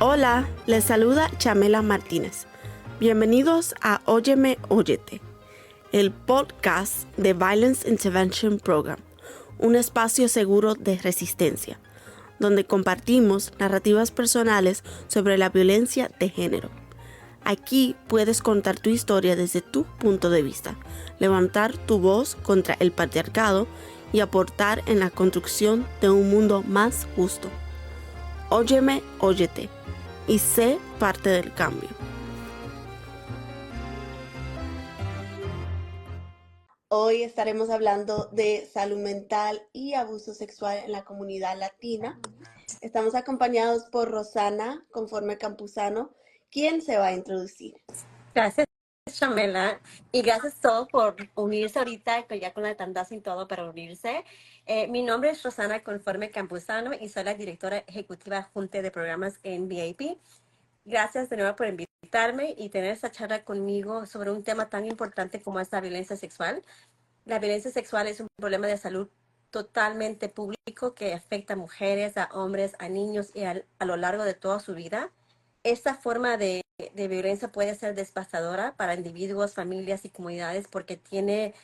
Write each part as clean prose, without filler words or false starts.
Hola, les saluda Chamela Martínez. Bienvenidos a Óyeme, Óyete, el podcast de Violence Intervention Program, un espacio seguro de resistencia, donde compartimos narrativas personales sobre la violencia de género. Aquí puedes contar tu historia desde tu punto de vista, levantar tu voz contra el patriarcado y aportar en la construcción de un mundo más justo. Óyeme, óyete y sé parte del cambio. Hoy estaremos hablando de salud mental y abuso sexual en la comunidad latina. Estamos acompañados por Rosana Conforme Campuzano, quien se va a introducir. Gracias, Chamela, y gracias a todos por unirse ahorita, ya con la tandazo y todo para unirse. Mi nombre es Rosana Conforme Campuzano y soy la directora ejecutiva junta de programas en VIP. Gracias de nuevo por invitarme y tener esta charla conmigo sobre un tema tan importante como es la violencia sexual. La violencia sexual es un problema de salud totalmente público que afecta a mujeres, a hombres, a niños y a lo largo de toda su vida. Esta forma de violencia puede ser devastadora para individuos, familias y comunidades porque tiene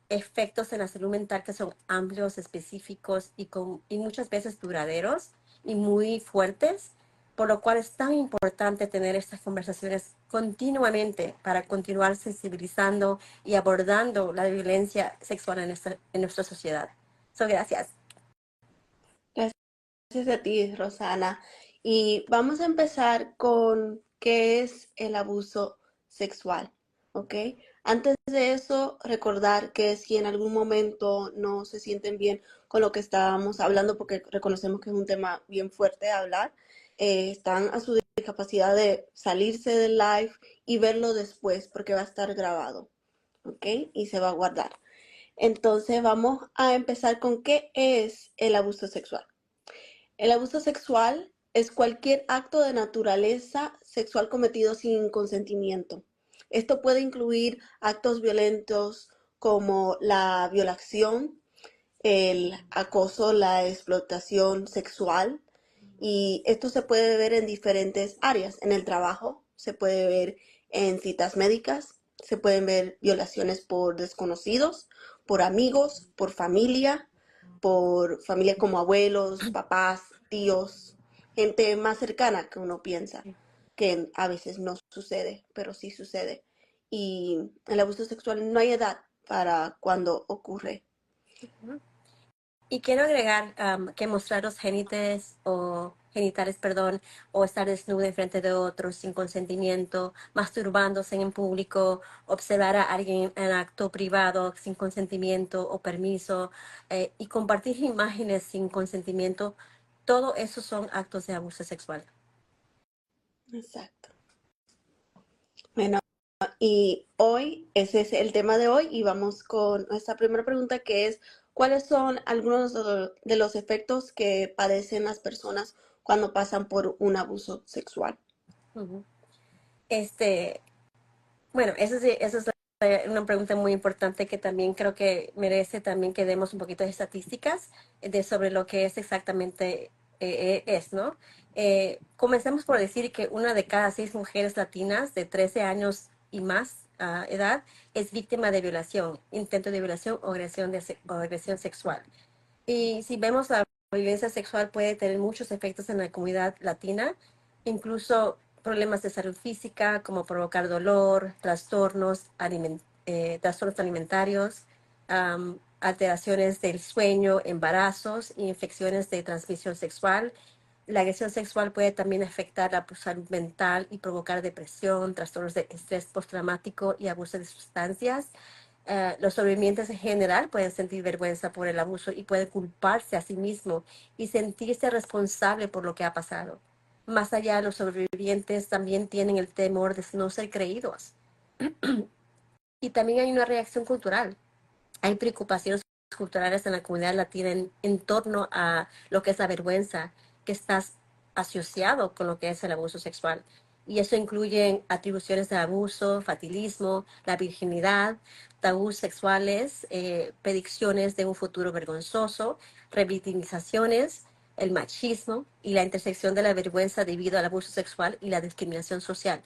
efectos en la salud mental que son amplios, específicos y muchas veces duraderos y muy fuertes, por lo cual es tan importante tener estas conversaciones continuamente para continuar sensibilizando y abordando la violencia sexual en nuestra sociedad. Gracias. Gracias a ti, Rosana. Y vamos a empezar con qué es el abuso sexual, ¿ok? Antes de eso, recordar que si en algún momento no se sienten bien con lo que estábamos hablando, porque reconocemos que es un tema bien fuerte de hablar, están a su capacidad de salirse del live y verlo después, porque va a estar grabado, ¿ok? Y se va a guardar. Entonces vamos a empezar con qué es el abuso sexual. El abuso sexual es cualquier acto de naturaleza sexual cometido sin consentimiento. Esto puede incluir actos violentos como la violación, el acoso, la explotación sexual, y esto se puede ver en diferentes áreas. En el trabajo, se puede ver en citas médicas, se pueden ver violaciones por desconocidos, por amigos, por familia como abuelos, papás, tíos, gente más cercana que uno piensa, que a veces no sucede, pero sí sucede. Y el abuso sexual no hay edad para cuando ocurre. Y quiero agregar que mostrar los genitales, o estar desnudo en frente de otros sin consentimiento, masturbándose en público, observar a alguien en acto privado sin consentimiento o permiso, y compartir imágenes sin consentimiento, todo eso son actos de abuso sexual. Exacto. Bueno, y hoy, ese es el tema de hoy y vamos con nuestra primera pregunta que es, ¿cuáles son algunos de los efectos que padecen las personas cuando pasan por un abuso sexual? Uh-huh. Bueno, esa es una pregunta muy importante que también creo que merece también que demos un poquito de estadísticas sobre lo que es exactamente ¿no? Comencemos por decir que una de cada 6 mujeres latinas de 13 años y más edad es víctima de violación, intento de violación o agresión sexual. Y si vemos la violencia sexual puede tener muchos efectos en la comunidad latina, incluso problemas de salud física como provocar dolor, trastornos alimentarios, alteraciones del sueño, embarazos e infecciones de transmisión sexual. La agresión sexual puede también afectar la salud mental y provocar depresión, trastornos de estrés postraumático y abuso de sustancias. Los sobrevivientes en general pueden sentir vergüenza por el abuso y pueden culparse a sí mismo y sentirse responsable por lo que ha pasado. Más allá, los sobrevivientes también tienen el temor de no ser creídos. Y también hay una reacción cultural. Hay preocupaciones culturales en la comunidad latina en torno a lo que es la vergüenza que está asociado con lo que es el abuso sexual. Y eso incluye atribuciones de abuso, fatilismo, la virginidad, tabús sexuales, predicciones de un futuro vergonzoso, revictimizaciones, el machismo y la intersección de la vergüenza debido al abuso sexual y la discriminación social.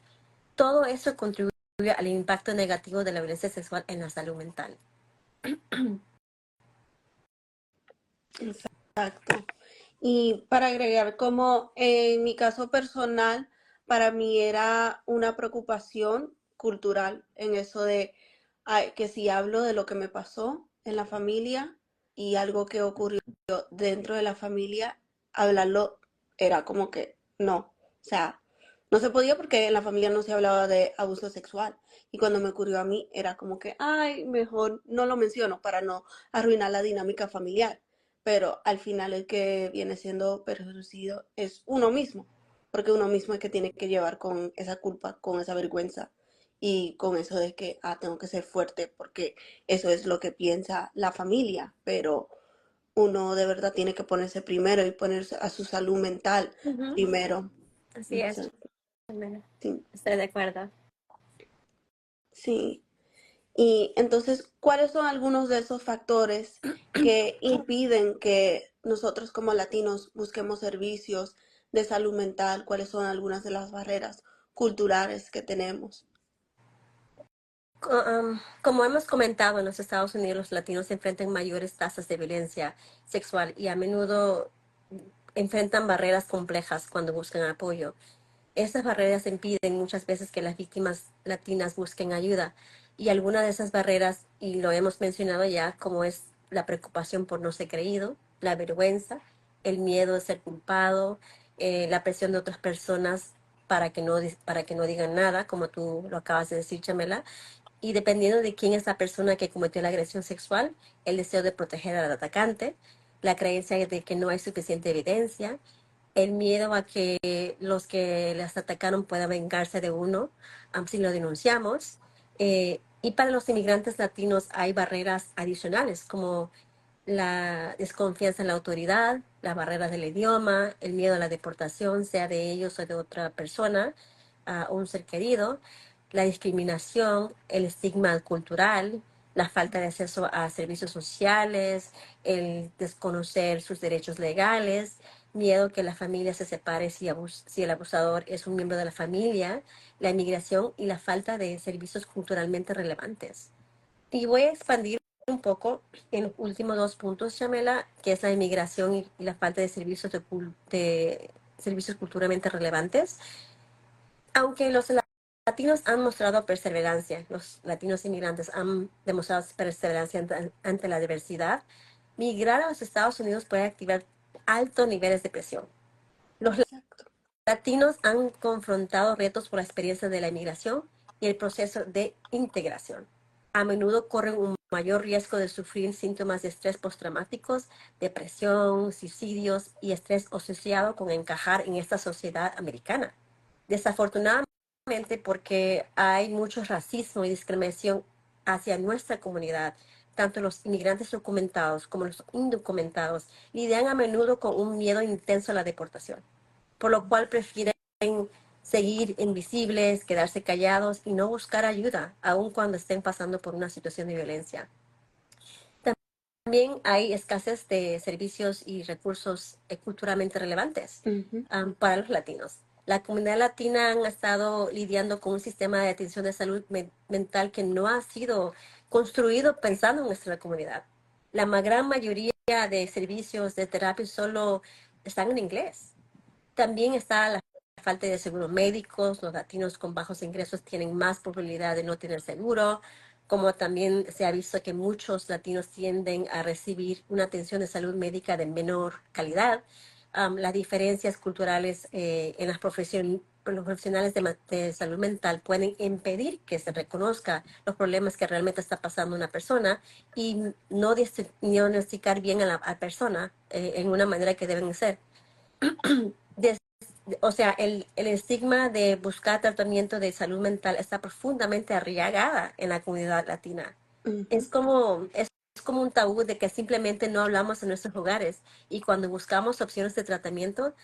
Todo eso contribuye al impacto negativo de la violencia sexual en la salud mental. Exacto. Y para agregar, como en mi caso personal, para mí era una preocupación cultural en eso de que si hablo de lo que me pasó en la familia y algo que ocurrió dentro de la familia, hablarlo era como que no. O sea, no se podía porque en la familia no se hablaba de abuso sexual. Y cuando me ocurrió a mí, era como que, ay, mejor no lo menciono para no arruinar la dinámica familiar, pero al final el que viene siendo perjudicado es uno mismo, porque uno mismo es que tiene que llevar con esa culpa, con esa vergüenza y con eso de que, tengo que ser fuerte porque eso es lo que piensa la familia, pero uno de verdad tiene que ponerse primero y ponerse a su salud mental Ujú. primero. Así es. Entonces, sí, Estoy de acuerdo. sí. Y entonces, ¿cuáles son algunos de esos factores que impiden que nosotros como latinos busquemos servicios de salud mental? ¿Cuáles son algunas de las barreras culturales que tenemos? Como hemos comentado, en los Estados Unidos los latinos enfrentan mayores tasas de violencia sexual y a menudo enfrentan barreras complejas cuando buscan apoyo. Estas barreras impiden muchas veces que las víctimas latinas busquen ayuda y alguna de esas barreras, y lo hemos mencionado ya, como es la preocupación por no ser creído, la vergüenza, el miedo de ser culpado, la presión de otras personas para que no digan nada, como tú lo acabas de decir, Chamela, y dependiendo de quién es la persona que cometió la agresión sexual, el deseo de proteger al atacante, la creencia de que no hay suficiente evidencia, el miedo a que los que las atacaron puedan vengarse de uno si lo denunciamos. Y para los inmigrantes latinos hay barreras adicionales como la desconfianza en la autoridad, la barrera del idioma, el miedo a la deportación, sea de ellos o de otra persona, o un ser querido, la discriminación, el estigma cultural, la falta de acceso a servicios sociales, el desconocer sus derechos legales, miedo que la familia se separe si el abusador es un miembro de la familia, la inmigración y la falta de servicios culturalmente relevantes. Y voy a expandir un poco en los últimos dos puntos, Chamela, que es la inmigración y la falta de servicios de servicios culturalmente relevantes. Aunque los latinos han mostrado perseverancia, los latinos inmigrantes han demostrado perseverancia ante la diversidad, migrar a los Estados Unidos puede activar altos niveles de presión. Los Exacto. latinos han confrontado retos por la experiencia de la inmigración y el proceso de integración. A menudo corren un mayor riesgo de sufrir síntomas de estrés postraumáticos, depresión, suicidios y estrés asociado con encajar en esta sociedad americana. Desafortunadamente, porque hay mucho racismo y discriminación hacia nuestra comunidad, tanto los inmigrantes documentados como los indocumentados lidian a menudo con un miedo intenso a la deportación, por lo cual prefieren seguir invisibles, quedarse callados y no buscar ayuda, aun cuando estén pasando por una situación de violencia. También hay escasez de servicios y recursos culturalmente relevantes Ujú. para los latinos. La comunidad latina ha estado lidiando con un sistema de atención de salud mental que no ha sido construido pensando en nuestra comunidad. La gran mayoría de servicios de terapia solo están en inglés. También está la falta de seguros médicos. Los latinos con bajos ingresos tienen más probabilidad de no tener seguro, como también se ha visto que muchos latinos tienden a recibir una atención de salud médica de menor calidad. Las diferencias culturales en las los profesionales de salud mental pueden impedir que se reconozca los problemas que realmente está pasando una persona y no diagnosticar bien a la persona en una manera que deben ser. Des- o sea, el estigma de buscar tratamiento de salud mental está profundamente arraigada en la comunidad latina. Ujú. Es como un tabú de que simplemente no hablamos en nuestros hogares y cuando buscamos opciones de tratamiento,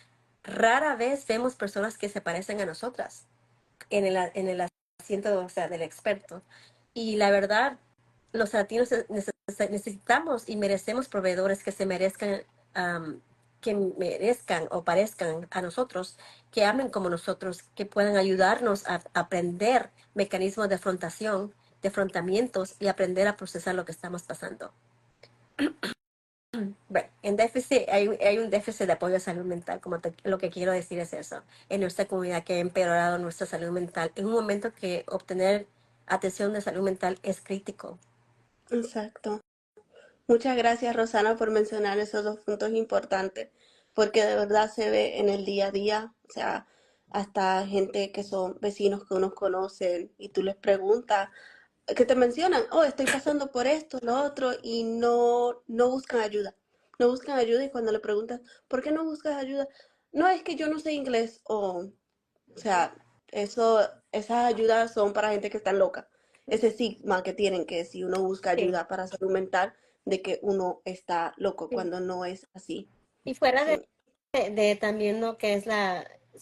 rara vez vemos personas que se parecen a nosotras en el asiento, o sea, del experto. Y la verdad, los latinos necesitamos y merecemos proveedores que se merezcan que merezcan o parezcan a nosotros, que hablen como nosotros, que puedan ayudarnos a aprender mecanismos de afrontamientos y aprender a procesar lo que estamos pasando. Bueno, en déficit, hay un déficit de apoyo a salud mental, lo que quiero decir es eso, en nuestra comunidad que ha empeorado nuestra salud mental, en un momento que obtener atención de salud mental es crítico. Exacto. Muchas gracias, Rosana, por mencionar esos dos puntos importantes, porque de verdad se ve en el día a día, o sea, hasta gente que son vecinos que uno conoce y tú les preguntas, que te mencionan, oh, estoy pasando por esto, lo otro, y no buscan ayuda. No buscan ayuda y cuando le preguntas, ¿por qué no buscas ayuda? No, es que yo no sé inglés, o sea, esas ayudas son para gente que está loca. Ese estigma que tienen que si uno busca Sí, ayuda para salud mental, de que uno está loco, sí. cuando no es así. Y fuera Sí, de también lo que es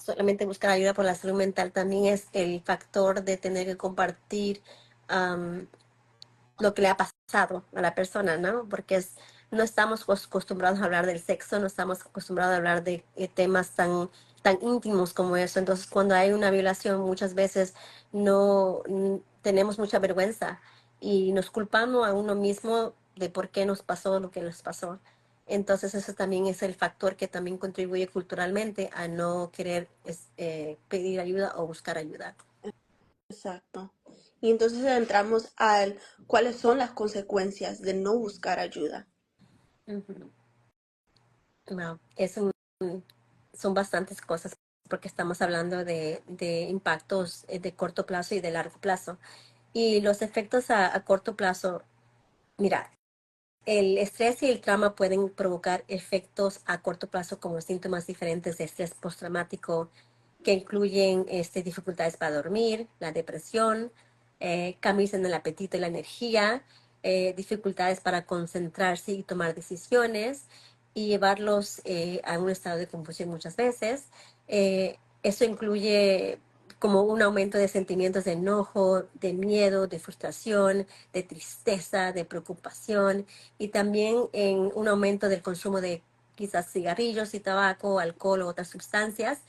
solamente buscar ayuda por la salud mental, también es el factor de tener que compartir am, lo que le ha pasado a la persona, ¿no? Porque no estamos acostumbrados a hablar del sexo, no estamos acostumbrados a hablar de temas tan íntimos como eso. Entonces, cuando hay una violación, muchas veces tenemos mucha vergüenza y nos culpamos a uno mismo de por qué nos pasó lo que nos pasó. Entonces, eso también es el factor que también contribuye culturalmente a no querer pedir ayuda o buscar ayuda. exacto. Y entonces entramos al cuáles son las consecuencias de no buscar ayuda. Ujú. Wow, son bastantes cosas porque estamos hablando de impactos de corto plazo y de largo plazo. Y los efectos a corto plazo, mira, el estrés y el trauma pueden provocar efectos a corto plazo como síntomas diferentes de estrés postraumático que incluyen dificultades para dormir, la depresión, cambios en el apetito y la energía, dificultades para concentrarse y tomar decisiones y llevarlos a un estado de confusión muchas veces. Eso incluye como un aumento de sentimientos de enojo, de miedo, de frustración, de tristeza, de preocupación y también en un aumento del consumo de quizás cigarrillos y tabaco, alcohol o otras sustancias.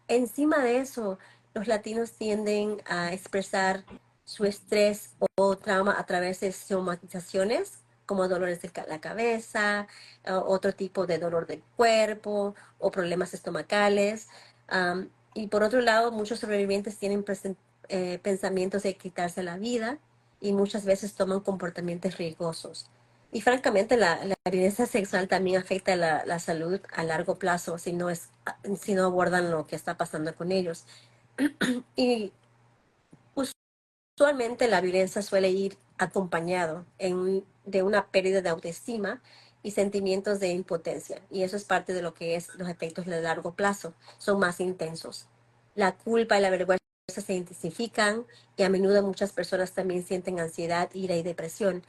Encima de eso, los latinos tienden a expresar su estrés o trauma a través de somatizaciones como dolores de la cabeza, otro tipo de dolor del cuerpo o problemas estomacales. Y por otro lado, muchos sobrevivientes tienen pensamientos de quitarse la vida y muchas veces toman comportamientos riesgosos. Y francamente, la violencia sexual también afecta la salud a largo plazo si no abordan lo que está pasando con ellos. Y usualmente la violencia suele ir acompañado de una pérdida de autoestima y sentimientos de impotencia. Y eso es parte de lo que es los efectos de largo plazo. Son más intensos. La culpa y la vergüenza se intensifican y a menudo muchas personas también sienten ansiedad, ira y depresión.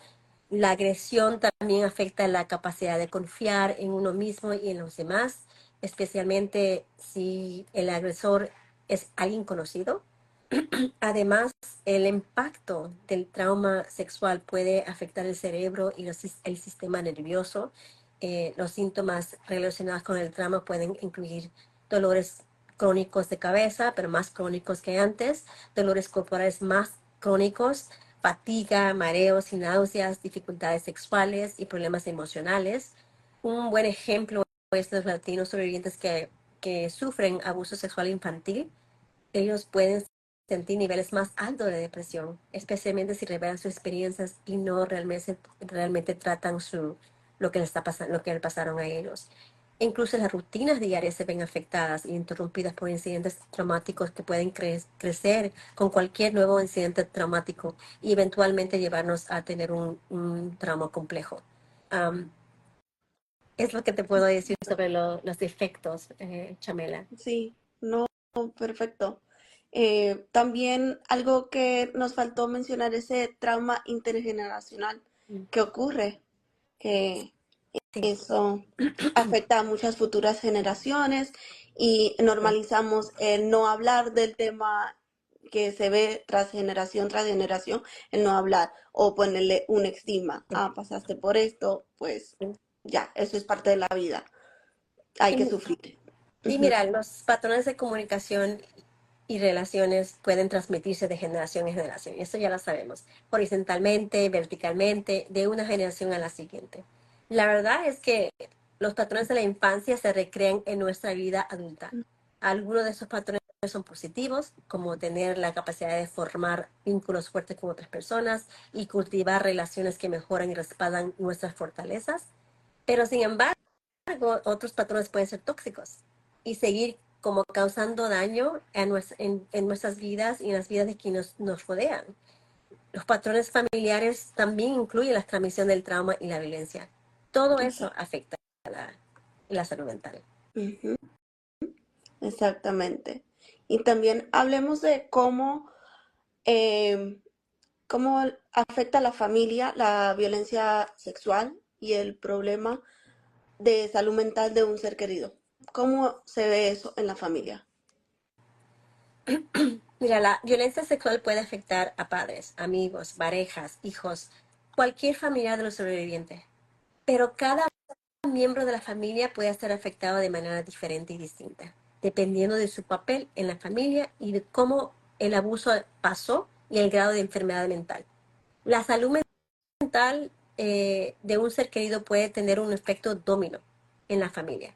La agresión también afecta la capacidad de confiar en uno mismo y en los demás, especialmente si el agresor es alguien conocido. Además, el impacto del trauma sexual puede afectar el cerebro y el sistema nervioso. Los síntomas relacionados con el trauma pueden incluir dolores crónicos de cabeza, pero más crónicos que antes, dolores corporales más crónicos, fatiga, mareos y náuseas, dificultades sexuales y problemas emocionales. Un buen ejemplo es los latinos sobrevivientes que sufren abuso sexual infantil. Ellos pueden sentir niveles más altos de depresión, especialmente si revelan sus experiencias y no realmente tratan lo que les está pasando, lo que le pasaron a ellos. Incluso las rutinas diarias se ven afectadas y interrumpidas por incidentes traumáticos que pueden crecer con cualquier nuevo incidente traumático y eventualmente llevarnos a tener un trauma complejo. Um, es lo que te puedo decir sobre los efectos, Chamela. Sí, no, perfecto. También algo que nos faltó mencionar, ese trauma intergeneracional que ocurre, que Sí. eso afecta a muchas futuras generaciones y normalizamos el no hablar del tema que se ve tras generación, el no hablar o ponerle un estigma. Ah, pasaste por esto, pues ya, eso es parte de la vida. hay que Y, sufrir. y Ujú. mira, los patrones de comunicación y relaciones pueden transmitirse de generación en generación. Eso ya lo sabemos. Horizontalmente, verticalmente, de una generación a la siguiente. La verdad es que los patrones de la infancia se recrean en nuestra vida adulta. Algunos de esos patrones son positivos, como tener la capacidad de formar vínculos fuertes con otras personas y cultivar relaciones que mejoran y respaldan nuestras fortalezas. Pero sin embargo, otros patrones pueden ser tóxicos y seguir como causando daño en nuestras vidas y en las vidas de quienes nos rodean. Los patrones familiares también incluyen la transmisión del trauma y la violencia. Todo eso afecta la salud mental. Ujú, exactamente. Y también hablemos de eh, cómo afecta a la familia la violencia sexual y el problema de salud mental de un ser querido. ¿Cómo se ve eso en la familia? Mira, la violencia sexual puede afectar a padres, amigos, parejas, hijos, cualquier familiar de los sobrevivientes. Pero cada miembro de la familia puede ser afectado de manera diferente y distinta, dependiendo de su papel en la familia y de cómo el abuso pasó y el grado de enfermedad mental. La salud mental de un ser querido puede tener un efecto domino en la familia,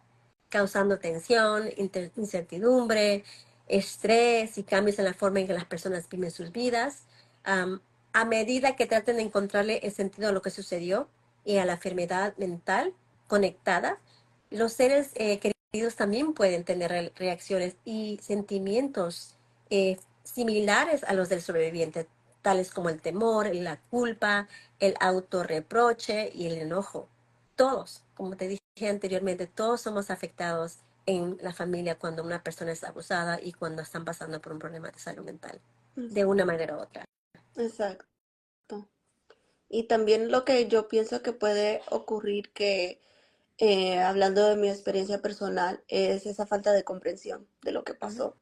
causando tensión, incertidumbre, estrés y cambios en la forma en que las personas viven sus vidas. Um, a medida que traten de encontrarle el sentido a lo que sucedió y a la enfermedad mental conectada, los seres queridos también pueden tener reacciones y sentimientos similares a los del sobreviviente, tales como el temor, la culpa, el autorreproche y el enojo. Todos, como te dije anteriormente, todos somos afectados en la familia cuando una persona es abusada y cuando están pasando por un problema de salud mental, de una manera u otra. Exacto. Y también lo que yo pienso que puede ocurrir que, hablando de mi experiencia personal, es esa falta de comprensión de lo que Uh -huh. pasó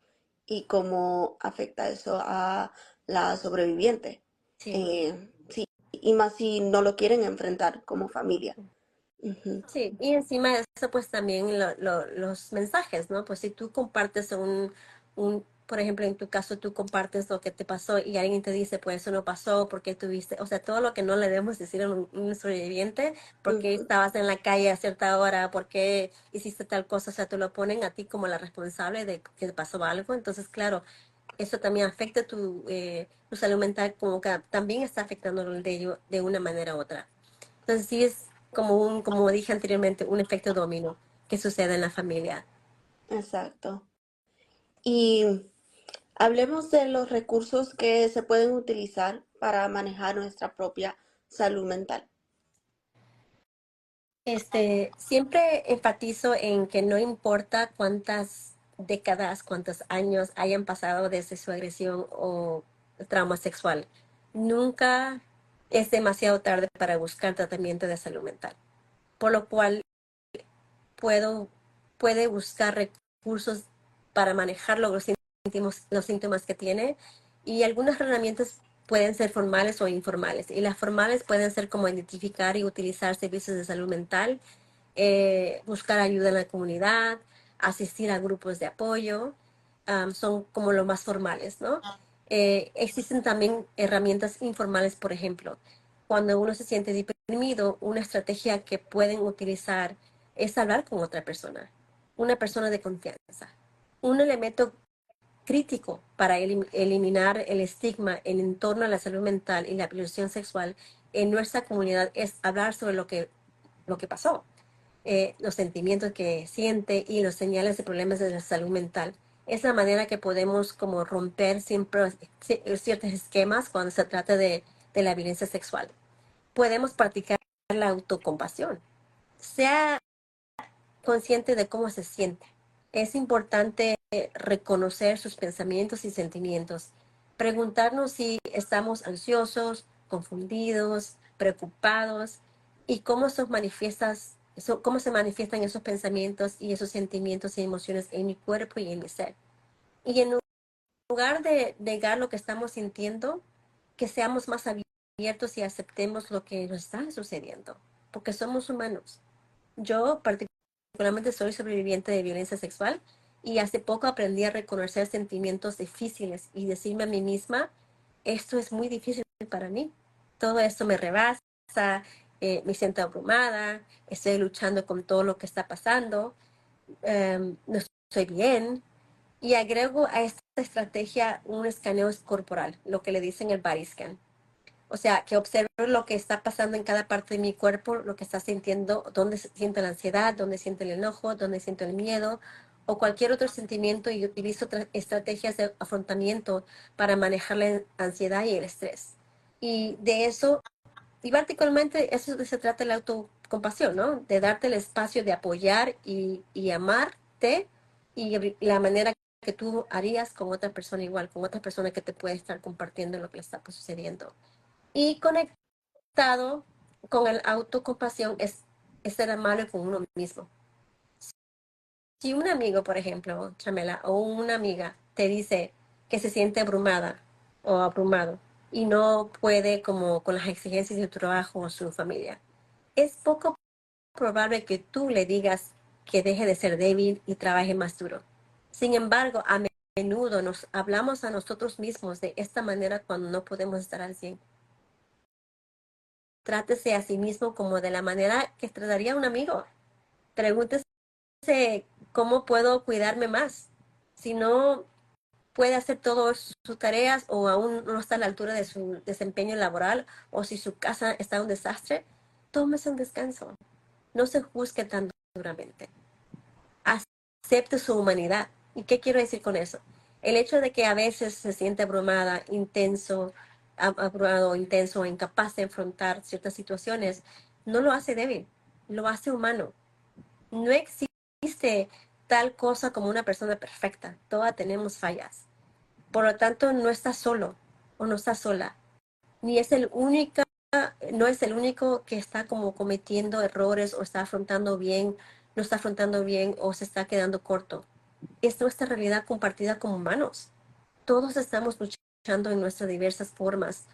y cómo afecta eso a la sobreviviente. Sí. Sí, y más si no lo quieren enfrentar como familia. Ujú, Sí, y encima de eso, pues también los mensajes, ¿no? Pues si tú compartes por ejemplo, en tu caso, tú compartes lo que te pasó y alguien te dice, pues eso no pasó, porque tuviste, o sea, todo lo que no le debemos decir a un sobreviviente, porque ujú, estabas en la calle a cierta hora, porque hiciste tal cosa, o sea, te lo ponen a ti como la responsable de que pasó algo, entonces, claro, eso también afecta tu salud mental, como que también está afectando el de ello de una manera u otra. Entonces sí es como dije anteriormente, un efecto dominó que sucede en la familia. exacto. Y hablemos de los recursos que se pueden utilizar para manejar nuestra propia salud mental. Siempre enfatizo en que no importa cuántas décadas, cuántos años hayan pasado desde su agresión o trauma sexual, nunca es demasiado tarde para buscar tratamiento de salud mental. Por lo cual puedo, puede buscar recursos para manejar los síntomas que tiene y algunas herramientas pueden ser formales o informales. Y las formales pueden ser como identificar y utilizar servicios de salud mental, buscar ayuda en la comunidad, asistir a grupos de apoyo, son como los más formales, ¿no? Existen también herramientas informales, por ejemplo, cuando uno se siente deprimido, una estrategia que pueden utilizar es hablar con otra persona, una persona de confianza. Un elemento crítico para eliminar el estigma en torno a la salud mental y la violación sexual en nuestra comunidad es hablar sobre lo que pasó, los sentimientos que siente y los señales de problemas de la salud mental. Es la manera que podemos como romper siempre ciertos esquemas cuando se trata de la violencia sexual. Podemos practicar la autocompasión. Sea consciente de cómo se siente. Es importante reconocer sus pensamientos y sentimientos. Preguntarnos si estamos ansiosos, confundidos, preocupados y cómo se manifiestan esos pensamientos y esos sentimientos y emociones en mi cuerpo y en mi ser. Y en lugar de negar lo que estamos sintiendo, que seamos más abiertos y aceptemos lo que nos está sucediendo, porque somos humanos. Yo particularmente soy sobreviviente de violencia sexual y hace poco aprendí a reconocer sentimientos difíciles y decirme a mí misma, esto es muy difícil para mí. Todo esto me rebasa, me siento abrumada, estoy luchando con todo lo que está pasando, no estoy bien. Y agrego a esta estrategia un escaneo corporal, lo que le dicen el body scan. O sea, que observo lo que está pasando en cada parte de mi cuerpo, lo que está sintiendo, dónde siento la ansiedad, dónde siento el enojo, dónde siento el miedo o cualquier otro sentimiento y utilizo estrategias de afrontamiento para manejar la ansiedad y el estrés. Y de eso, y particularmente eso se trata de la autocompasión, ¿no? De darte el espacio de apoyar y amarte y la manera que tú harías con otra persona igual, con otra persona que te puede estar compartiendo lo que le está sucediendo. Y conectado con el autocompasión es ser amable con uno mismo. Si un amigo, por ejemplo, Chamela, o una amiga te dice que se siente abrumada o abrumado y no puede como con las exigencias de tu trabajo o su familia, es poco probable que tú le digas que deje de ser débil y trabaje más duro. Sin embargo, a menudo nos hablamos a nosotros mismos de esta manera cuando no podemos estar al 100. Trátese a sí mismo como de la manera que trataría a un amigo. Pregúntese cómo puedo cuidarme más. Si no puede hacer todas sus tareas o aún no está a la altura de su desempeño laboral o si su casa está un desastre, tómese un descanso. No se juzgue tan duramente. Acepte su humanidad. ¿Y qué quiero decir con eso? El hecho de que a veces se siente abrumada, abrumado, intenso o incapaz de enfrentar ciertas situaciones, no lo hace débil, lo hace humano. No existe tal cosa como una persona perfecta. Todas tenemos fallas. Por lo tanto, no estás solo o no estás sola. Ni es el único, no es el único que está como cometiendo errores o está afrontando bien, no está afrontando bien o se está quedando corto. Es nuestra realidad compartida como humanos. Todos estamos luchando en nuestras diversas formas.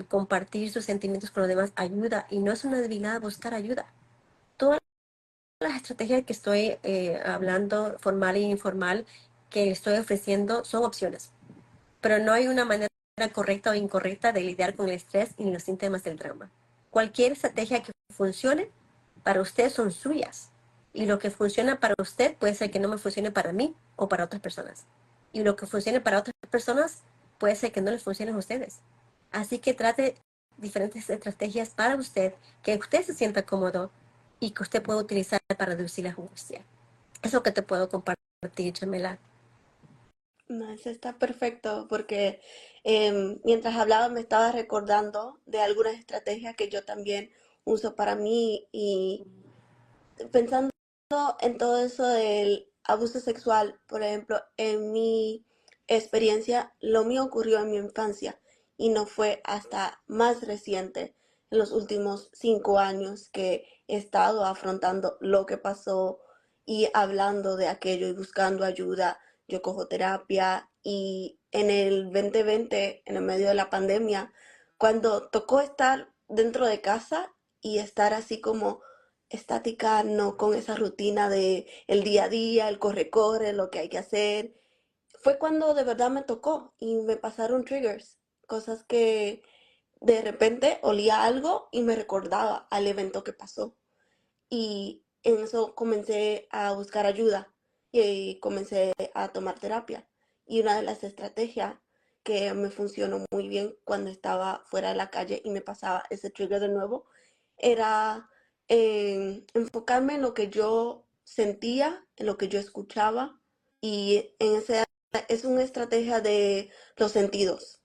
Compartir sus sentimientos con los demás ayuda y no es una debilidad buscar ayuda. Todas las estrategias que estoy hablando, formal e informal, que estoy ofreciendo, son opciones, pero no hay una manera correcta o incorrecta de lidiar con el estrés y los síntomas del trauma. Cualquier estrategia que funcione para usted son suyas. Y lo que funciona para usted puede ser que no me funcione para mí o para otras personas. Y lo que funcione para otras personas puede ser que no les funcione a ustedes. Así que trate diferentes estrategias para usted, que usted se sienta cómodo y que usted pueda utilizar para reducir la angustia. Eso que te puedo compartir, Chamela. No, eso está perfecto porque mientras hablaba me estaba recordando de algunas estrategias que yo también uso para mí y pensando en todo eso del abuso sexual, por ejemplo, en mi experiencia, lo mío ocurrió en mi infancia y no fue hasta más reciente, en los últimos 5 años, que he estado afrontando lo que pasó y hablando de aquello y buscando ayuda. Yo cojo terapia y en el 2020, en el medio de la pandemia, cuando tocó estar dentro de casa y estar así como estática, no con esa rutina de el día a día, el corre-corre, lo que hay que hacer. Fue cuando de verdad me tocó y me pasaron triggers, cosas que de repente olía algo y me recordaba al evento que pasó. Y en eso comencé a buscar ayuda y comencé a tomar terapia. Y una de las estrategias que me funcionó muy bien cuando estaba fuera de la calle y me pasaba ese trigger de nuevo era enfocarme en lo que yo sentía, en lo que yo escuchaba y en ese es una estrategia de los sentidos.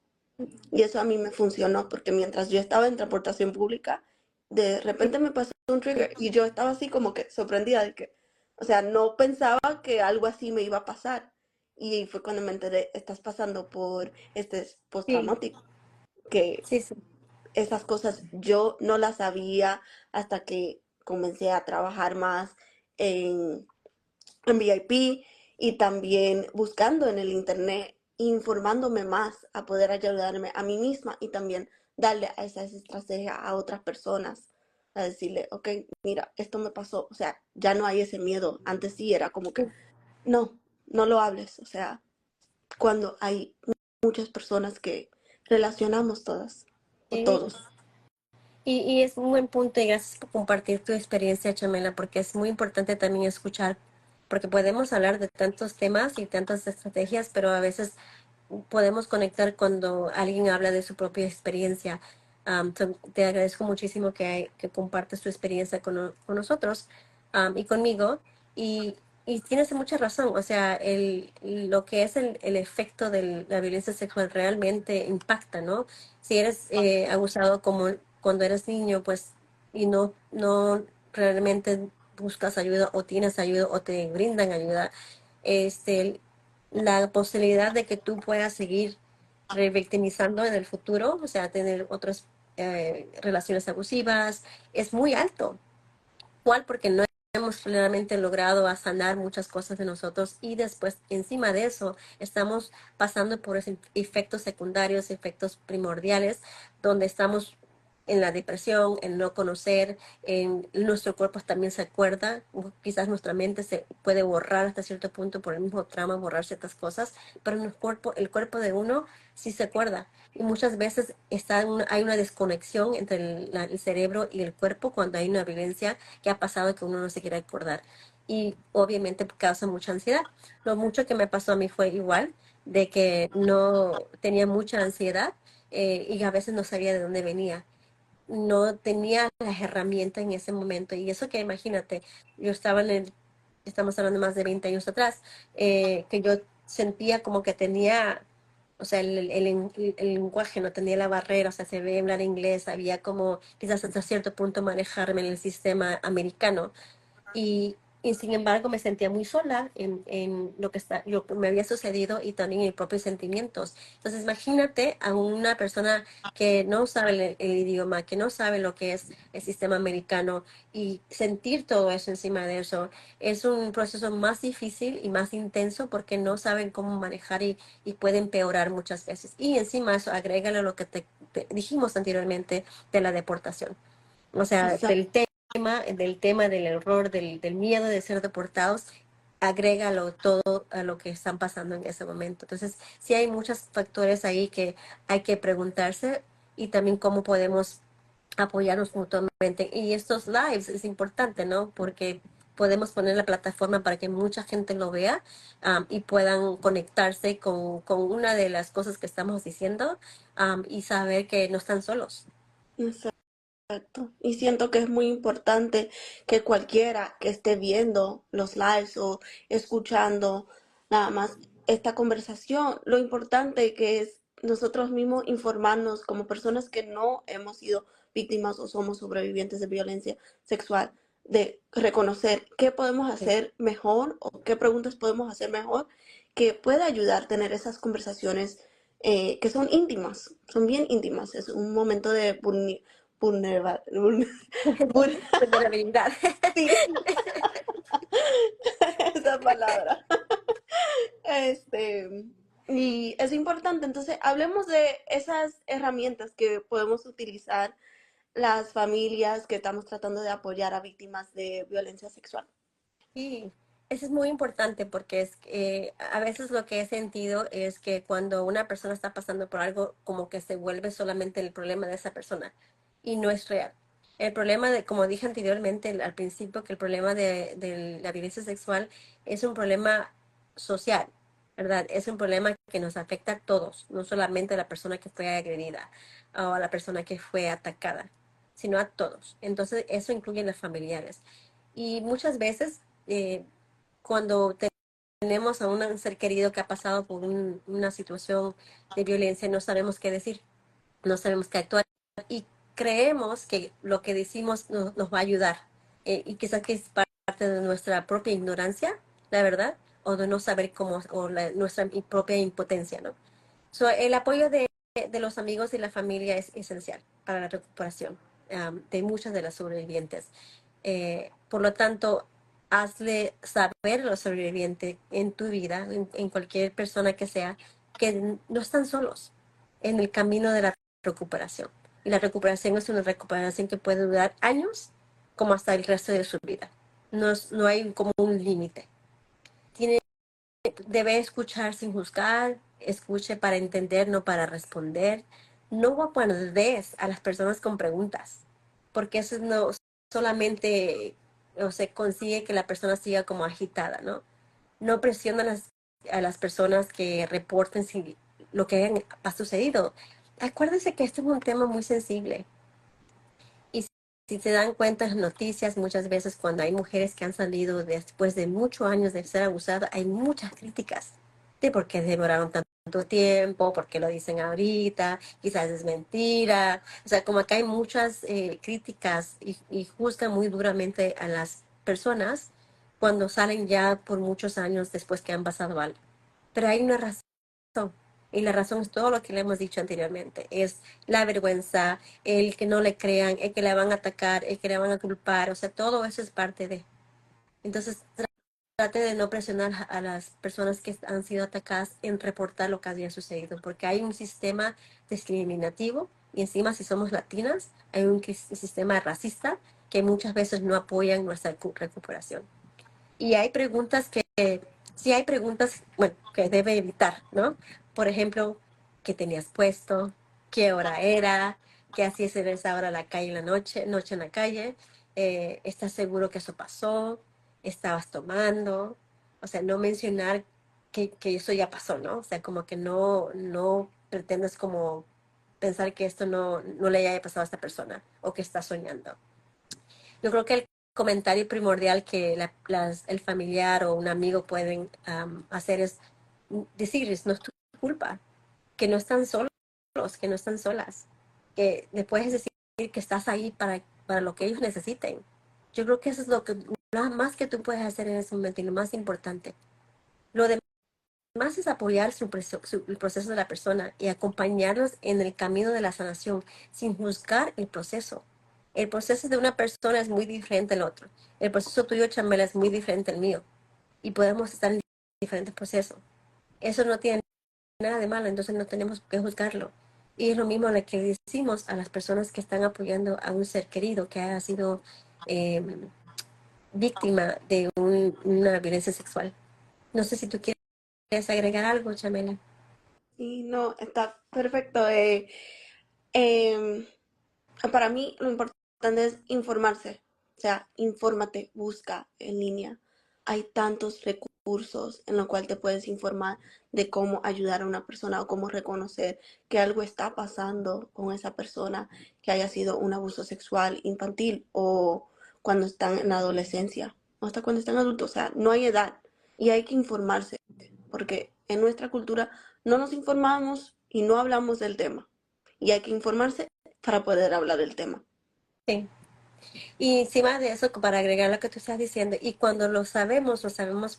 Y eso a mí me funcionó porque mientras yo estaba en transportación pública, de repente me pasó un trigger y yo estaba así como que sorprendida de que, o sea, no pensaba que algo así me iba a pasar. Y fue cuando me enteré, estás pasando por este Sí, postraumático, que sí, sí. esas cosas yo no las sabía hasta que comencé a trabajar más en, en VIP y también buscando en el internet, informándome más a poder ayudarme a mí misma y también darle a esas estrategias a otras personas. a decirle, ok, mira, esto me pasó, o sea, ya no hay ese miedo. Antes sí era como que, no, no lo hables, o sea, cuando hay muchas personas que relacionamos todas o Sí. todos. Y es un buen punto y gracias por compartir tu experiencia, Chamela, porque es muy importante también escuchar, porque podemos hablar de tantos temas y tantas estrategias, pero a veces podemos conectar cuando alguien habla de su propia experiencia. Te agradezco muchísimo que compartas tu experiencia con nosotros y conmigo. Y, y tienes mucha razón, o sea, lo que es el efecto de la violencia sexual realmente impacta, ¿no? Si eres abusado como cuando eres niño, pues, y no realmente buscas ayuda o tienes ayuda o te brindan ayuda, este, la posibilidad de que tú puedas seguir revictimizando en el futuro, o sea, tener otras relaciones abusivas, es muy alto. ¿Cuál? Porque no hemos realmente logrado sanar muchas cosas de nosotros y después, encima de eso, estamos pasando por efectos secundarios, efectos primordiales, donde estamos en la depresión, en no conocer, en nuestro cuerpo también se acuerda, quizás nuestra mente se puede borrar hasta cierto punto por el mismo trauma, borrar ciertas cosas, pero el cuerpo de uno sí se acuerda. Y muchas veces hay una desconexión entre el cerebro y el cuerpo cuando hay una violencia que ha pasado que uno no se quiere acordar. Y obviamente causa mucha ansiedad. Lo mucho que me pasó a mí fue igual, de que no tenía mucha ansiedad y a veces no sabía de dónde venía. No tenía las herramientas en ese momento. Y eso que imagínate, yo estaba estamos hablando más de 20 años atrás, que yo sentía como que tenía, o sea, el lenguaje no tenía la barrera, o sea, se ve hablar inglés, había como quizás hasta cierto punto manejarme en el sistema americano y sin embargo me sentía muy sola en lo que me había sucedido y también en mis propios sentimientos. Entonces imagínate a una persona que no sabe el idioma, que no sabe lo que es el sistema americano y sentir todo eso encima de eso es un proceso más difícil y más intenso porque no saben cómo manejar y puede empeorar muchas veces. Y encima de eso agrégale lo que te dijimos anteriormente de la deportación. O sea, Exacto. del tema del error, del miedo de ser deportados, agrégalo todo a lo que están pasando en ese momento. Entonces, sí hay muchos factores ahí que hay que preguntarse y también cómo podemos apoyarnos mutuamente. Y estos lives es importante, ¿no? Porque podemos poner la plataforma para que mucha gente lo vea y puedan conectarse con una de las cosas que estamos diciendo y saber que no están solos. Exacto. Y siento que es muy importante que cualquiera que esté viendo los lives o escuchando nada más esta conversación, lo importante que es nosotros mismos informarnos como personas que no hemos sido víctimas o somos sobrevivientes de violencia sexual, de reconocer qué podemos Sí. hacer mejor o qué preguntas podemos hacer mejor que pueda ayudar a tener esas conversaciones que son íntimas, son bien íntimas. Es un momento de vulnerable. Vulnerabilidad. Sí, esa palabra. Este, y es importante, entonces hablemos de esas herramientas que podemos utilizar las familias que estamos tratando de apoyar a víctimas de violencia sexual. Sí, eso es muy importante porque a veces lo que he sentido es que cuando una persona está pasando por algo, como que se vuelve solamente el problema de esa persona y no es real. El problema de, como dije anteriormente al principio, que el problema de la violencia sexual es un problema social, ¿verdad? Es un problema que nos afecta a todos, no solamente a la persona que fue agredida o a la persona que fue atacada, sino a todos. Entonces, eso incluye a los familiares. Y muchas veces eh, cuando tenemos a un ser querido que ha pasado por una situación de violencia, no sabemos qué decir, no sabemos qué actuar y creemos que lo que decimos nos va a ayudar. Y quizás que es parte de nuestra propia ignorancia, la verdad, o de no saber cómo, o nuestra propia impotencia, ¿no? So, el apoyo de los amigos y la familia es esencial para la recuperación de muchas de las sobrevivientes. Por lo tanto, hazle saber a los sobrevivientes en tu vida, en cualquier persona que sea, que no están solos en el camino de la recuperación. Y la recuperación es una recuperación que puede durar años, como hasta el resto de su vida. No hay como un límite. Tiene, debe escuchar sin juzgar, escuche para entender, no para responder. No bombardees a las personas con preguntas, porque eso no solamente o se consigue que la persona siga como agitada, ¿no? No presiona a las personas que reporten si lo que ha sucedido. Acuérdense que este es un tema muy sensible. Y si se dan cuenta en las noticias, muchas veces cuando hay mujeres que han salido después de muchos años de ser abusadas, hay muchas críticas de por qué demoraron tanto tiempo, por qué lo dicen ahorita, quizás es mentira. O sea, como acá hay muchas críticas y juzgan muy duramente a las personas cuando salen ya por muchos años después que han pasado algo. Pero hay una razón. Y la razón es todo lo que le hemos dicho anteriormente. Es la vergüenza, el que no le crean, el que la van a atacar, el que la van a culpar. O sea, todo eso es parte de. Entonces, trate de no presionar a las personas que han sido atacadas en reportar lo que había sucedido, porque hay un sistema discriminativo y encima si somos latinas, hay un sistema racista que muchas veces no apoyan nuestra recuperación. Y hay preguntas que, sí hay preguntas, bueno, que debe evitar, ¿no? Por ejemplo, ¿qué tenías puesto? ¿Qué hora era? ¿Qué hacías en esa hora en la calle en la noche en la calle? ¿Estás seguro que eso pasó? ¿Estabas tomando? O sea, no mencionar que eso ya pasó, ¿no? O sea, como que no pretendes como pensar que esto no le haya pasado a esta persona o que está soñando. Yo creo que el comentario primordial que el familiar o un amigo pueden hacer es decirles, no es tu culpa, que no están solos, que no están solas, que le puedes decir que estás ahí para lo que ellos necesiten. Yo creo que eso es lo más que tú puedes hacer en ese momento y lo más importante. Lo demás es apoyar el proceso de la persona y acompañarlos en el camino de la sanación sin juzgar el proceso. El proceso de una persona es muy diferente al otro. El proceso tuyo, Chamela, es muy diferente al mío. Y podemos estar en diferentes procesos. Eso no tiene nada de malo, entonces no tenemos que juzgarlo. Y es lo mismo lo que decimos a las personas que están apoyando a un ser querido que haya sido eh, víctima de una violencia sexual. No sé si tú quieres agregar algo, Chamela. Sí, no, está perfecto. Em, para mí lo importante es informarse. O sea, infórmate, busca en línea. Hay tantos recursos en los cuales te puedes informar de cómo ayudar a una persona o cómo reconocer que algo está pasando con esa persona, que haya sido un abuso sexual infantil o cuando están en la adolescencia o hasta cuando están adultos. O sea, no hay edad y hay que informarse porque en nuestra cultura no nos informamos y no hablamos del tema. Y hay que informarse para poder hablar del tema. Sí. Y encima de eso, para agregar lo que tú estás diciendo, y cuando lo sabemos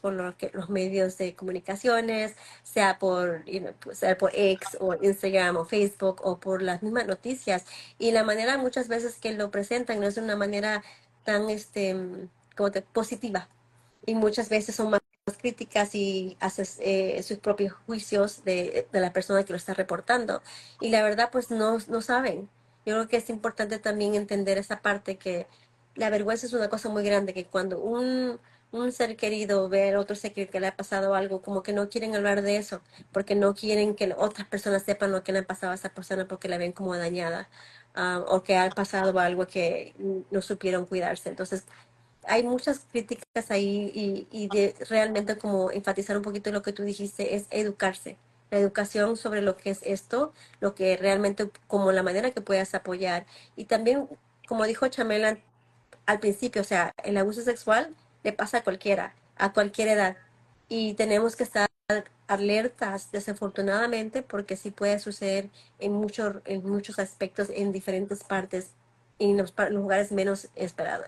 por los medios de comunicaciones, sea por, sea por X o Instagram o Facebook o por las mismas noticias. Y la manera muchas veces que lo presentan no es de una manera tan positiva. Y muchas veces son más críticas y haces sus propios juicios de la persona que lo está reportando. Y la verdad, pues no saben. Yo creo que es importante también entender esa parte que la vergüenza es una cosa muy grande, que cuando un ser querido ve a otro ser querido que le ha pasado algo, como que no quieren hablar de eso, porque no quieren que otras personas sepan lo que le ha pasado a esa persona porque la ven como dañada, o que ha pasado algo que no supieron cuidarse. Entonces, hay muchas críticas ahí y de realmente como enfatizar un poquito lo que tú dijiste es educarse. La educación sobre lo que es esto, lo que realmente, como la manera que puedas apoyar. Y también, como dijo Chamela al principio, o sea, el abuso sexual le pasa a cualquier edad. Y tenemos que estar alertas, desafortunadamente, porque sí puede suceder en muchos aspectos, en diferentes partes, en los lugares menos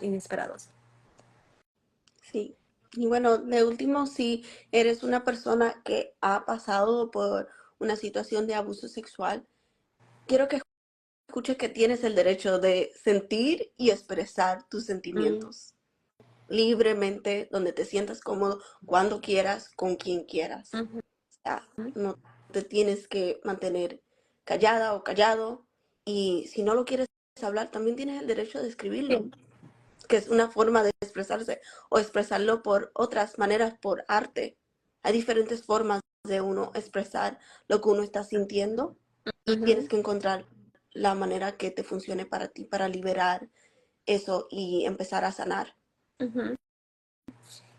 inesperados. Sí. Y bueno, de último, si eres una persona que ha pasado por una situación de abuso sexual, quiero que escuches que tienes el derecho de sentir y expresar tus Mm, sentimientos libremente, donde te sientas cómodo, cuando quieras, con quien quieras. ujú, O sea, no te tienes que mantener callada o callado y si no lo quieres hablar, también tienes el derecho de escribirlo, Sí. que es una forma de expresarse o expresarlo por otras maneras, por arte. Hay diferentes formas de uno expresar lo que uno está sintiendo y tienes Ujú, que encontrar la manera que te funcione para ti, para liberar eso y empezar a sanar. ujú.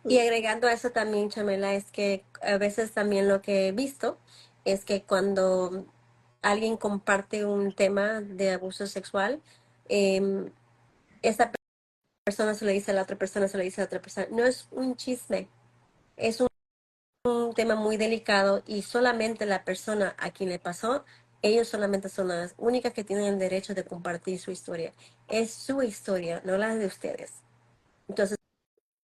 Y Mm. agregando a eso también, Chamela, es que a veces también lo que he visto es que cuando alguien comparte un tema de abuso sexual, em, esa persona se le dice a la otra persona, se le dice a la otra persona. No es un chisme, es un tema muy delicado y solamente la persona a quien le pasó, ellos solamente son las únicas que tienen el derecho de compartir su historia. Es su historia, no la de ustedes. Entonces,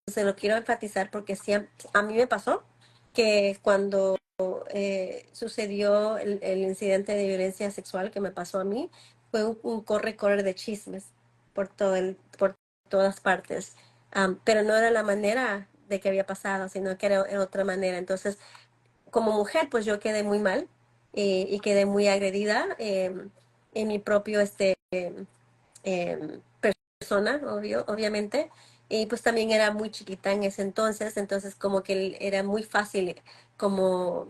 se lo quiero enfatizar porque sí, a mí me pasó que cuando sucedió el incidente de violencia sexual que me pasó a mí, fue un corre-corre de chismes por todas partes. Pero no era la manera de que había pasado, sino que era otra manera. Entonces, como mujer, pues yo quedé muy mal y quedé muy agredida en mi propio eh, persona, obviamente. Y pues también era muy chiquita en ese entonces como que era muy fácil como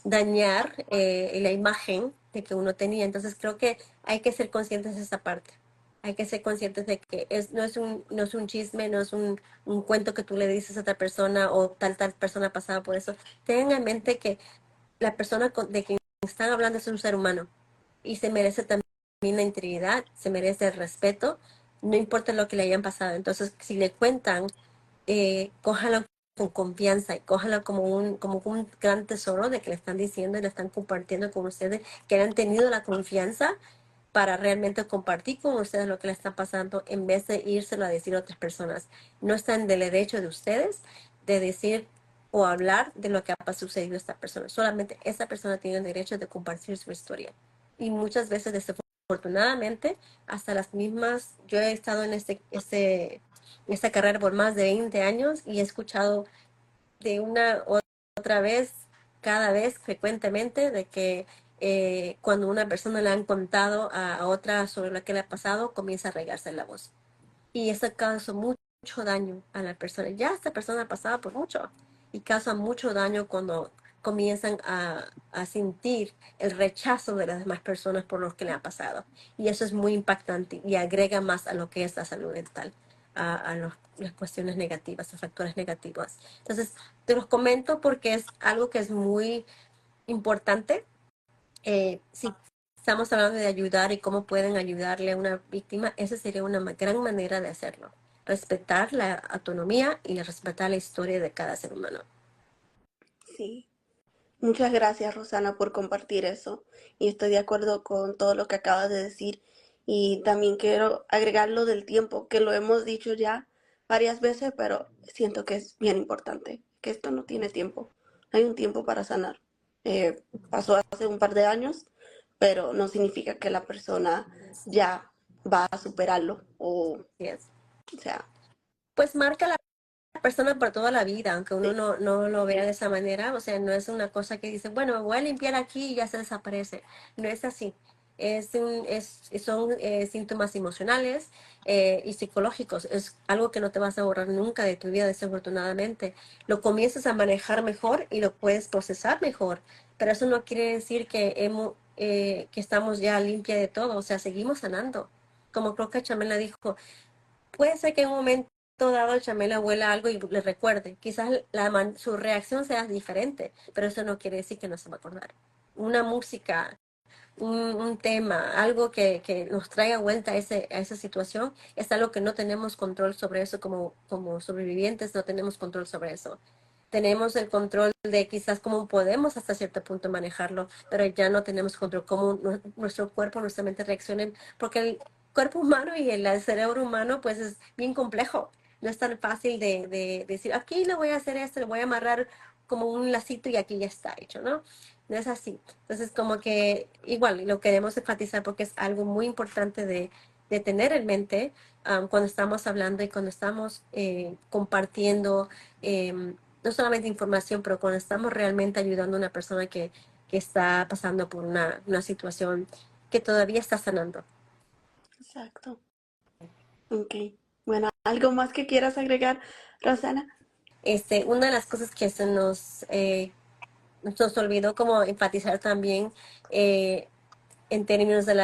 dañar la imagen de que uno tenía. Entonces creo que hay que ser conscientes de esa parte. Hay que ser conscientes de que no es un chisme, no es un cuento que tú le dices a otra persona o tal persona pasaba por eso. Tengan en mente que la persona de quien están hablando es un ser humano y se merece también la integridad, se merece el respeto, no importa lo que le hayan pasado. Entonces, si le cuentan, cójalo con confianza y cójalo como un gran tesoro de que le están diciendo y le están compartiendo con ustedes, que han tenido la confianza para realmente compartir con ustedes lo que le está pasando en vez de írselo a decir a otras personas. No está en el derecho de ustedes de decir o hablar de lo que ha sucedido a esta persona. Solamente esa persona tiene el derecho de compartir su historia. Y muchas veces, desafortunadamente, hasta las mismas, yo he estado en esta carrera por más de 20 años y he escuchado de una otra vez, cada vez frecuentemente, de que cuando una persona le han contado a otra sobre lo que le ha pasado, comienza a regarse la voz. Y eso causa mucho daño a la persona. Ya esta persona ha pasado por mucho y causa mucho daño cuando comienzan a sentir el rechazo de las demás personas por lo que le ha pasado. Y eso es muy impactante y agrega más a lo que es la salud mental, las cuestiones negativas, los factores negativos. Entonces, te los comento porque es algo que es muy importante. Si estamos hablando de ayudar y cómo pueden ayudarle a una víctima, esa sería una gran manera de hacerlo. Respetar la autonomía y respetar la historia de cada ser humano. Sí. Muchas gracias, Rosana, por compartir eso. Y estoy de acuerdo con todo lo que acabas de decir. Y también quiero agregar lo del tiempo, que lo hemos dicho ya varias veces, pero siento que es bien importante, que esto no tiene tiempo. Hay un tiempo para sanar. Pasó hace un par de años, pero no significa que la persona ya va a superarlo. Así es. O sea, Pues marca la persona por toda la vida, aunque uno sí, no lo vea de esa manera, o sea, no es una cosa que dice, bueno, me voy a limpiar aquí y ya se desaparece. No es así. Son síntomas emocionales y psicológicos. Es algo que no te vas a borrar nunca de tu vida, desafortunadamente. Lo comienzas a manejar mejor y lo puedes procesar mejor, pero eso no quiere decir que estamos ya limpia de todo, o sea, seguimos sanando. Como creo que Chamela dijo, puede ser que en un momento dado Chamela huela algo y le recuerde. Quizás su reacción sea diferente, pero eso no quiere decir que no se va a acordar. Una música, un tema, algo que nos traiga vuelta a esa situación, es algo que no tenemos control sobre eso como sobrevivientes, no tenemos control sobre eso. Tenemos el control de quizás cómo podemos hasta cierto punto manejarlo, pero ya no tenemos control cómo nuestro cuerpo, nuestra mente reaccionen, porque el cuerpo humano y el cerebro humano pues es bien complejo. No es tan fácil de decir, aquí le voy a hacer esto, le voy a amarrar como un lacito y aquí ya está hecho, ¿no? No es así. Entonces, como que igual lo queremos enfatizar porque es algo muy importante de tener en mente cuando estamos hablando y cuando estamos compartiendo no solamente información, pero cuando estamos realmente ayudando a una persona que está pasando por una situación que todavía está sanando. Exacto. Ok. Bueno, ¿algo más que quieras agregar, Rosana? Una de las cosas que nos olvidó como enfatizar también en términos de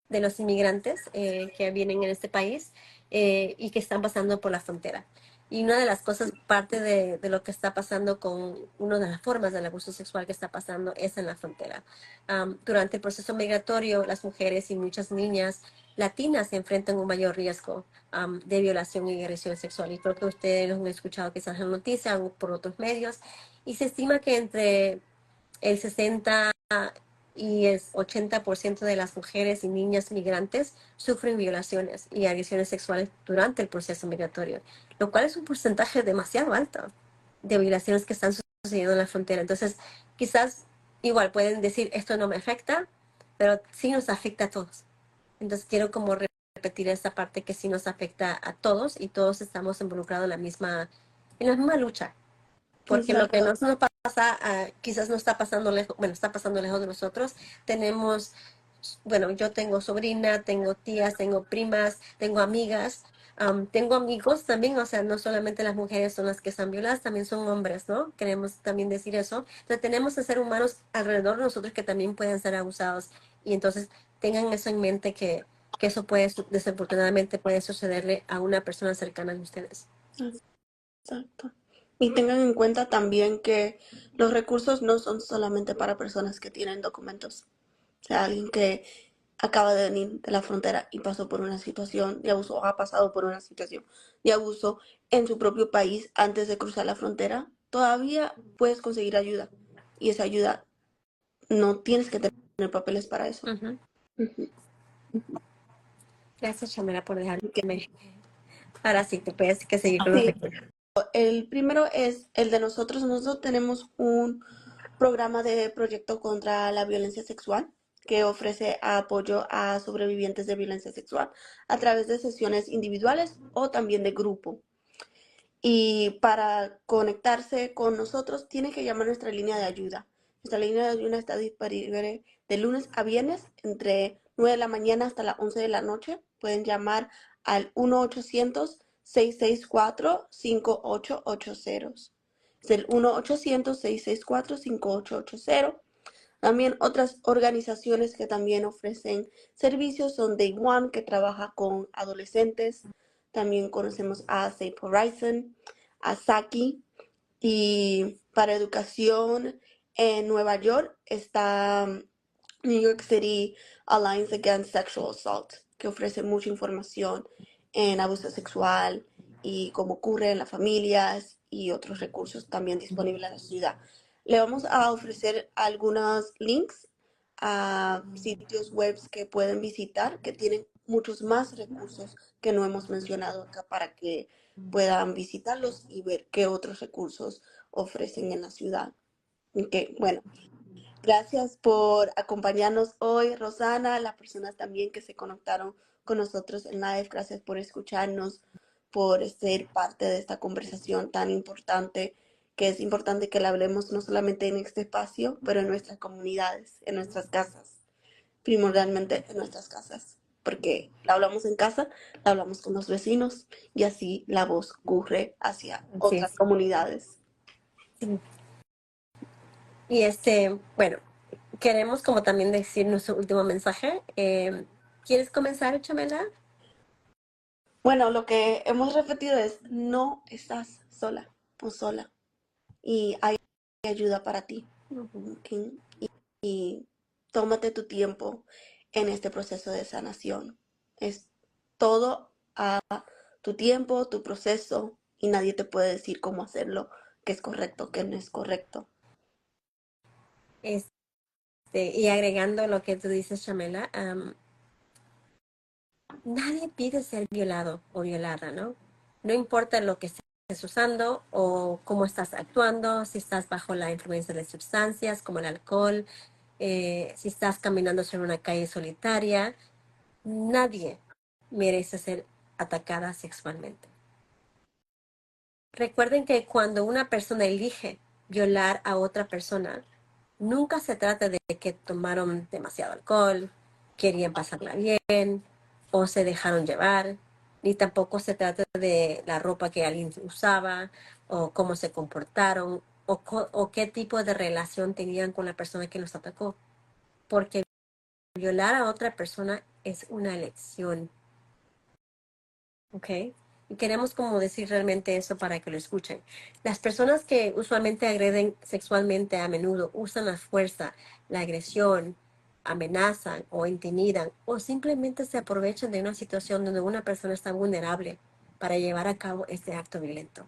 los inmigrantes que vienen en este país y que están pasando por la frontera. Y una de las cosas, parte de lo que está pasando con una de las formas del abuso sexual que está pasando es en la frontera. Durante el proceso migratorio, las mujeres y muchas niñas latinas se enfrentan a un mayor riesgo de violación y agresión sexual. Y creo que ustedes lo han escuchado quizás en noticias o por otros medios. Y se estima que entre el 60 y el 80% de las mujeres y niñas migrantes sufren violaciones y agresiones sexuales durante el proceso migratorio, lo cual es un porcentaje demasiado alto de violaciones que están sucediendo en la frontera. Entonces, quizás igual pueden decir, esto no me afecta, pero sí nos afecta a todos. Entonces, quiero como repetir esta parte que sí nos afecta a todos y todos estamos involucrados en la misma lucha porque lo que Exacto. nos pasa, quizás no está pasando lejos, bueno, está pasando lejos de nosotros. Tenemos, bueno, yo tengo sobrina, tengo tías, tengo primas, tengo amigas, tengo amigos también, o sea, no solamente las mujeres son las que están violadas, también son hombres, ¿no? Queremos también decir eso. Entonces tenemos a seres humanos alrededor de nosotros que también pueden ser abusados y entonces tengan eso en mente que eso puede, desafortunadamente puede sucederle a una persona cercana a ustedes. Exacto. Y tengan en cuenta también que los recursos no son solamente para personas que tienen documentos. O sea, alguien que acaba de venir de la frontera y pasó por una situación de abuso o ha pasado por una situación de abuso en su propio país antes de cruzar la frontera, todavía puedes conseguir ayuda. Y esa ayuda no tienes que tener papeles para eso. Ujú. Ujú. Gracias, Chamela, por Ok. dejarme. Ahora sí, te puedes que seguir con los Sí, recursos. el primero es el de nosotros. Nosotros tenemos un programa de proyecto contra la violencia sexual que ofrece apoyo a sobrevivientes de violencia sexual a través de sesiones individuales o también de grupo. Y para conectarse con nosotros, tiene que llamar nuestra línea de ayuda. Nuestra línea de ayuda está disponible de lunes a viernes entre 9 de la mañana hasta las 11 de la noche. Pueden llamar al 1-800-664-5880. Es el 1-800-664-5880. También otras organizaciones que también ofrecen servicios son Day One, que trabaja con adolescentes. También conocemos a Safe Horizon, a Saki. Y para educación en Nueva York está New York City Alliance Against Sexual Assault, que ofrece mucha información en abuso sexual y cómo ocurre en las familias y otros recursos también disponibles en la ciudad. Le vamos a ofrecer algunos links a sitios web que pueden visitar que tienen muchos más recursos que no hemos mencionado acá para que puedan visitarlos y ver qué otros recursos ofrecen en la ciudad. Okay, bueno, gracias por acompañarnos hoy, Rosana, las personas también que se conectaron con nosotros en live. Gracias por escucharnos, por ser parte de esta conversación tan importante, que es importante que la hablemos no solamente en este espacio, pero en nuestras comunidades, en nuestras casas, primordialmente en nuestras casas, porque la hablamos en casa, la hablamos con los vecinos y así la voz corre hacia Sí, otras comunidades. sí. Y bueno, queremos como también decir nuestro último mensaje. ¿Quieres comenzar, Chamela? Bueno, lo que hemos repetido es, no estás sola o sola y hay ayuda para ti. Ujú. ¿Ok? Y tómate tu tiempo en este proceso de sanación. Es todo a tu tiempo, tu proceso y nadie te puede decir cómo hacerlo, qué es correcto, qué no es correcto. Y agregando lo que tú dices, Chamela, nadie pide ser violado o violada, ¿no? No importa lo que estés usando o cómo estás actuando, si estás bajo la influencia de sustancias como el alcohol, si estás caminando sobre una calle solitaria, nadie merece ser atacada sexualmente. Recuerden que cuando una persona elige violar a otra persona, nunca se trata de que tomaron demasiado alcohol, querían pasarla bien o se dejaron llevar, ni tampoco se trata de la ropa que alguien usaba o cómo se comportaron o qué tipo de relación tenían con la persona que los atacó, porque violar a otra persona es una elección, ¿ok? Y queremos como decir realmente eso para que lo escuchen. Las personas que usualmente agreden sexualmente a menudo usan la fuerza, la agresión, amenazan o intimidan o simplemente se aprovechan de una situación donde una persona está vulnerable para llevar a cabo este acto violento.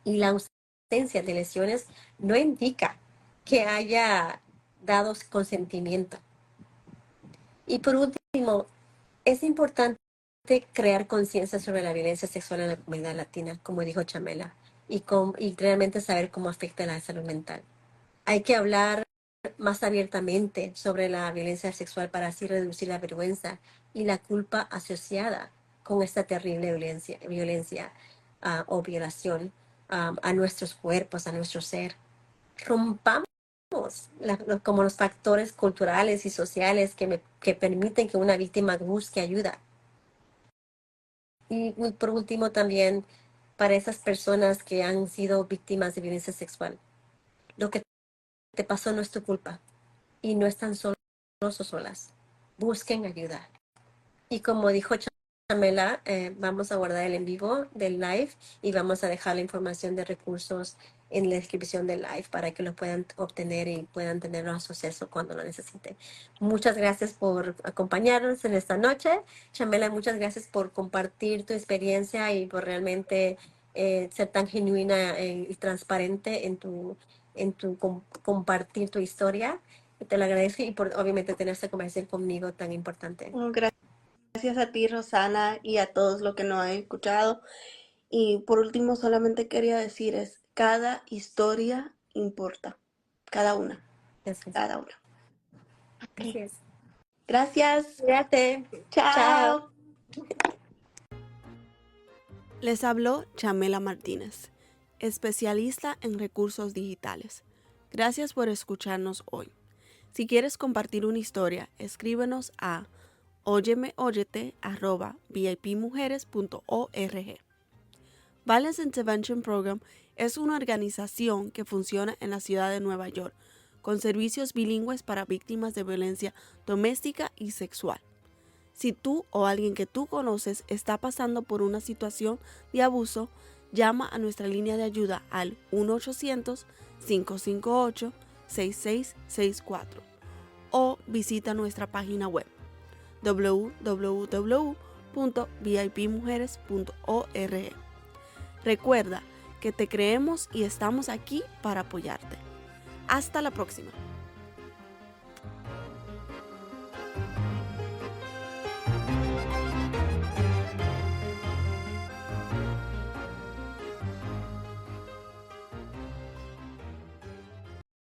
Y la ausencia de lesiones no indica que haya dado consentimiento. Y por último, es importante crear conciencia sobre la violencia sexual en la comunidad latina, como dijo Chamela, y realmente saber cómo afecta la salud mental. Hay que hablar más abiertamente sobre la violencia sexual para así reducir la vergüenza y la culpa asociada con esta terrible violencia o violación a nuestros cuerpos, a nuestro ser. Rompamos como los factores culturales y sociales que permiten que una víctima busque ayuda. Y por último también para esas personas que han sido víctimas de violencia sexual. Lo que te pasó no es tu culpa y no están solos o solas. Busquen ayuda. Y como dijo Chamela, vamos a guardar el en vivo del live y vamos a dejar la información de recursos en la descripción del live para que lo puedan obtener y puedan tenerlo a su acceso cuando lo necesiten. Muchas gracias por acompañarnos en esta noche. Chamela, muchas gracias por compartir tu experiencia y por realmente ser tan genuina y transparente en tu compartir tu historia. Te lo agradezco y por obviamente tener esta conversación conmigo tan importante. Oh, gracias a ti, Rosana, y a todos los que nos han escuchado. Y por último, solamente quería decir cada historia importa. Cada una. Gracias. Cada una. Así Okay. es. Gracias. Cuídate. Chao. Chao. Les habló Chamela Martínez, especialista en recursos digitales. Gracias por escucharnos hoy. Si quieres compartir una historia, escríbenos a oyemeoyete@vipmujeres.org. Violence Intervention Program es una organización que funciona en la ciudad de Nueva York con servicios bilingües para víctimas de violencia doméstica y sexual. Si tú o alguien que tú conoces está pasando por una situación de abuso, llama a nuestra línea de ayuda al 1-800-558-6664 o visita nuestra página web www.vipmujeres.org. Recuerda que te creemos y estamos aquí para apoyarte. Hasta la próxima.